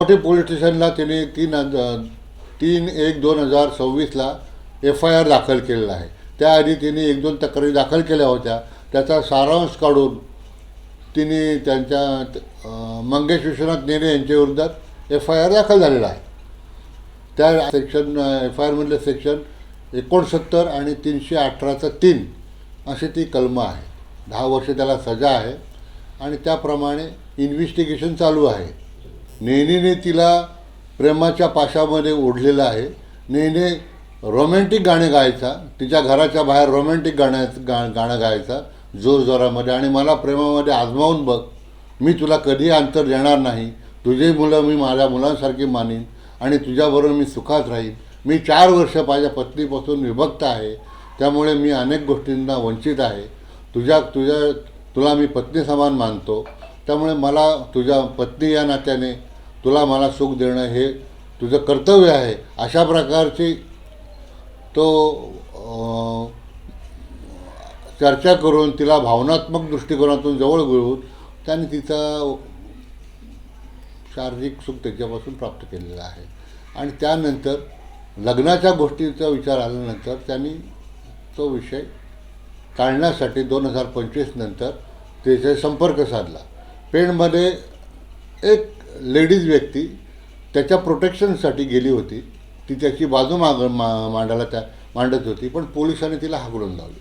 मोठे पोलीस स्टेशनला त्याने 3/1/2026ला FIR दाखल केलेला आहे. त्याआधी तिने 1-2 तक्रारी दाखल केल्या होत्या. त्याचा सारांश काढून तिने त्यांच्या मंगेश विश्वनाथ नेने यांच्याविरोधात FIR दाखल झालेला आहे. त्या सेक्शन FIRमधले सेक्शन 69 आणि 318(3) अशी ती कलमं आहे. 10 वर्ष त्याला सजा आहे आणि त्याप्रमाणे इन्व्हेस्टिगेशन चालू आहे. नेनेने तिला प्रेमाच्या पाशामध्ये ओढलेलं आहे. नेने रोमॅन्टिक गाणे गायचा, तिच्या घराच्या बाहेर रोमॅन्टिक गाणं गायचा जोरजोरामध्ये, आणि मला प्रेमामध्ये आजमावून बघ, मी तुला कधी अंतर देणार नाही, तुझी मुलं मी माझ्या मुलांसारखी मानीन आणि तुझ्याबरोबर मी सुखात राहीन. मी 4 वर्ष माझ्या पत्नीपासून विभक्त आहे, त्यामुळे मी अनेक गोष्टींना वंचित आहे. तुला मी पत्नी समान मानतो, त्यामुळे मला तुझ्या पत्नी या नात्याने तुला मला सुख देणं हे तुझं कर्तव्य आहे. अशा प्रकारची तो चर्चा करून तिला भावनात्मक दृष्टिकोनातून जवळ घेऊन त्याने तिचा शारीरिक सुख त्याच्यापासून प्राप्त केलेलं आहे. आणि त्यानंतर लग्नाच्या गोष्टीचा विचार आल्यानंतर त्यांनी तो विषय टाळण्यासाठी 2025 नंतर त्याचा संपर्क साधला. पेणमध्ये एक लेडीज व्यक्ती त्याच्या प्रोटेक्शनसाठी गेली होती. ती त्याची बाजू मांडत होती, पण पोलिसांनी तिला हाकलून लावली.